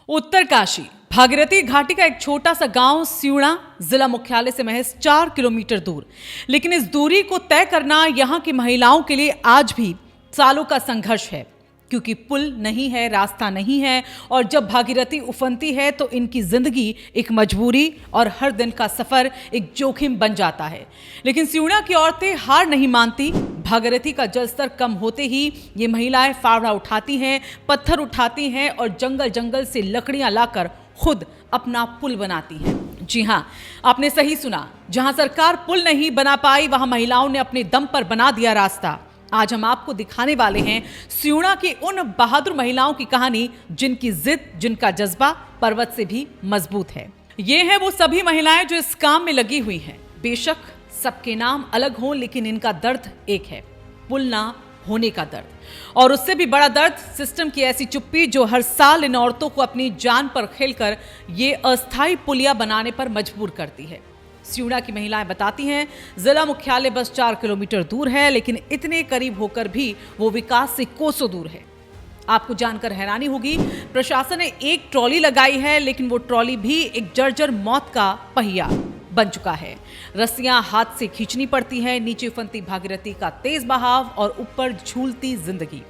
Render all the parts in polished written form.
उत्तरकाशी भागीरथी घाटी का एक छोटा सा गांव सिउड़ा जिला मुख्यालय से महज 4 किलोमीटर दूर। लेकिन इस दूरी को तय करना यहां की महिलाओं के लिए आज भी सालों का संघर्ष है, क्योंकि पुल नहीं है, रास्ता नहीं है और जब भागीरथी उफनती है तो इनकी जिंदगी एक मजबूरी और हर दिन का सफर एक जोखिम बन जाता है। लेकिन सिउड़ा की औरतें हार नहीं मानती। भागीरथी का जलस्तर कम होते ही ये महिलाएं फावड़ा उठाती हैं, पत्थर उठाती हैं और जंगल जंगल से लकड़ियां लाकर खुद अपना पुल बनाती हैं। जी हाँ, आपने सही सुना, जहां सरकार पुल नहीं बना पाई वहां महिलाओं ने अपने दम पर बना दिया रास्ता। आज हम आपको दिखाने वाले हैं सिउड़ा की उन बहादुर महिलाओं की कहानी जिनकी जिद, जिनका जज्बा पर्वत से भी मजबूत है। ये हैं वो सभी महिलाएं जो इस काम में लगी हुई हैं। बेशक सबके नाम अलग हों, लेकिन इनका दर्द एक है, पुल ना होने का दर्द। और उससे भी बड़ा दर्द सिस्टम की ऐसी चुप्पी जो हर साल इन औरतों को अपनी जान पर खेलकर ये अस्थायी पुलिया बनाने पर मजबूर करती है। सिउड़ा की महिलाएं बताती हैं, जिला मुख्यालय बस 4 किलोमीटर दूर है, लेकिन इतने करीब होकर भी वो विकास से कोसों दूर है। आपको जानकर हैरानी होगी, प्रशासन ने एक ट्रॉली लगाई है, लेकिन वो ट्रॉली भी एक जर्जर मौत का पहिया बन चुका है। रस्सियां हाथ से खींचनी पड़ती हैं, नीचे उफनती भागीरथी का तेज बहाव और ऊपर झूलती जिंदगी।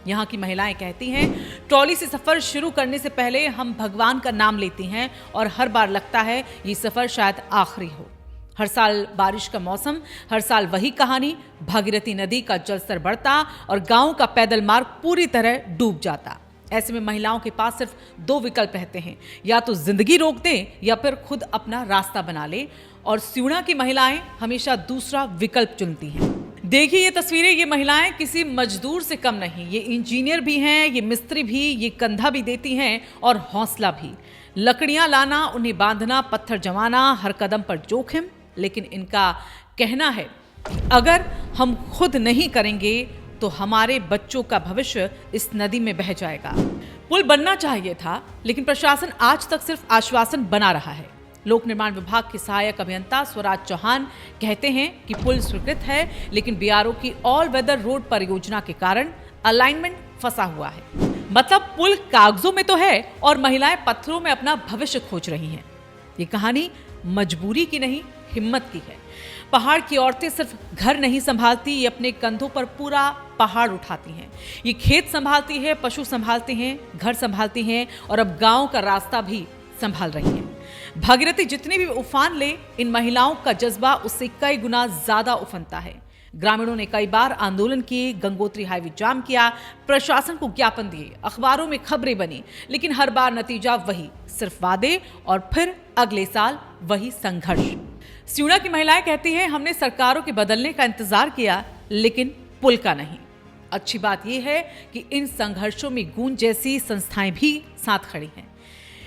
यहाँ की महिलाएं कहती हैं, ट्रॉली से सफर शुरू करने से पहले हम भगवान का नाम लेती हैं और हर बार लगता है ये सफर शायद आखिरी हो। हर साल बारिश का मौसम, हर साल वही कहानी, भागीरथी नदी का जलस्तर बढ़ता और गांव का पैदल मार्ग पूरी तरह डूब जाता। ऐसे में महिलाओं के पास सिर्फ 2 विकल्प रहते हैं, या तो जिंदगी रोक दें या फिर खुद अपना रास्ता बना लें। और सिउड़ा की महिलाएं हमेशा दूसरा विकल्प चुनती हैं। देखिए ये तस्वीरें, ये महिलाएं किसी मजदूर से कम नहीं। ये इंजीनियर भी हैं, ये मिस्त्री भी, ये कंधा भी देती हैं और हौसला भी। लकड़ियां लाना, उन्हें बांधना, पत्थर जमाना, हर कदम पर जोखिम। लेकिन इनका कहना है, अगर हम खुद नहीं करेंगे तो हमारे बच्चों का भविष्य इस नदी में बह जाएगा। पुल बनना चाहिए था, लेकिन प्रशासन आज तक सिर्फ आश्वासन बना रहा है। लोक निर्माण विभाग के सहायक अभियंता स्वराज चौहान कहते हैं कि पुल स्वीकृत है, लेकिन बीआरओ की ऑल वेदर रोड परियोजना के कारण अलाइनमेंट फंसा हुआ है। मतलब पुल कागजों में तो है और महिलाएं पत्थरों में अपना भविष्य खोज रही हैं। ये कहानी मजबूरी की नहीं, हिम्मत की है। पहाड़ की औरतें सिर्फ घर नहीं संभालती, ये अपने कंधों पर पूरा पहाड़ उठाती हैं। ये खेत संभालती है, पशु संभालती हैं, घर संभालती हैं और अब गांव का रास्ता भी संभाल रही हैं। भागीरथी जितनी भी उफान ले, इन महिलाओं का जज्बा उससे कई गुना ज्यादा उफनता है। ग्रामीणों ने कई बार आंदोलन किए, गंगोत्री हाईवे जाम किया, प्रशासन को ज्ञापन दिए, अखबारों में खबरें बनी, लेकिन हर बार नतीजा वही, सिर्फ वादे और फिर अगले साल वही संघर्ष। सिउड़ा की महिलाएं कहती हैं, हमने सरकारों के बदलने का इंतजार किया, लेकिन पुल का नहीं। अच्छी बात यह है कि इन संघर्षों में गूंज जैसी संस्थाएं भी साथ खड़ी हैं।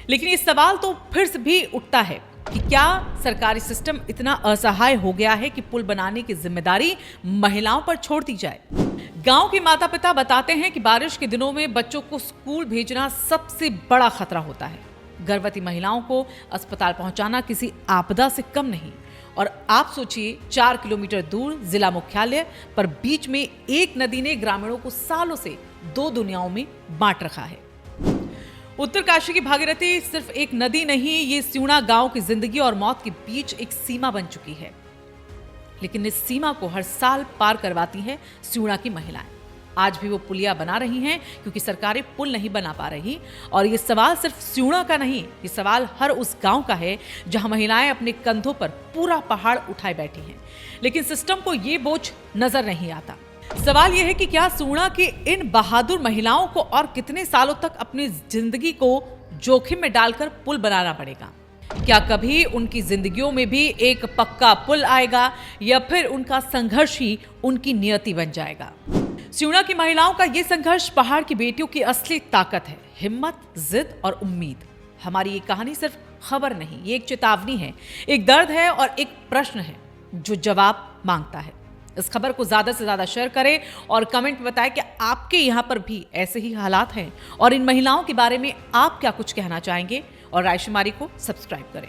लेकिन ये सवाल तो फिर से भी उठता है कि क्या सरकारी सिस्टम इतना असहाय हो गया है कि पुल बनाने की जिम्मेदारी महिलाओं पर छोड़ दी जाए। गांव के माता पिता बताते हैं कि बारिश के दिनों में बच्चों को स्कूल भेजना सबसे बड़ा खतरा होता है। गर्भवती महिलाओं को अस्पताल पहुंचाना किसी आपदा से कम नहीं। और आप सोचिए, 4 किलोमीटर दूर जिला मुख्यालय पर बीच में एक नदी ने ग्रामीणों को सालों से 2 दुनियाओं में बांट रखा है। उत्तरकाशी की भागीरथी सिर्फ एक नदी नहीं, ये सिउड़ा गांव की जिंदगी और मौत के बीच एक सीमा बन चुकी है। लेकिन इस सीमा को हर साल पार करवाती है सिउड़ा की महिलाएं। आज भी वो पुलिया बना रही हैं, क्योंकि सरकारें पुल नहीं बना पा रही। और ये सवाल सिर्फ सिउड़ा का नहीं, ये सवाल हर उस गांव का है जहां महिलाएं अपने कंधों पर पूरा पहाड़ उठाए बैठी हैं। लेकिन सिस्टम को ये बोझ नजर नहीं आता। सवाल यह है कि क्या सिउड़ा की इन बहादुर महिलाओं को और कितने सालों तक अपनी जिंदगी को जोखिम में डालकर पुल बनाना पड़ेगा? क्या कभी उनकी जिंदगियों में भी एक पक्का पुल आएगा, या फिर उनका संघर्ष ही उनकी नियति बन जाएगा? सिउड़ा की महिलाओं का ये संघर्ष पहाड़ की बेटियों की असली ताकत है, हिम्मत, जिद और उम्मीद। हमारी ये कहानी सिर्फ खबर नहीं, ये एक चेतावनी है, एक दर्द है और एक प्रश्न है जो जवाब मांगता है। इस खबर को ज्यादा से ज्यादा शेयर करें और कमेंट में बताएं कि आपके यहाँ पर भी ऐसे ही हालात हैं और इन महिलाओं के बारे में आप क्या कुछ कहना चाहेंगे। और रायशुमारी को सब्सक्राइब करें।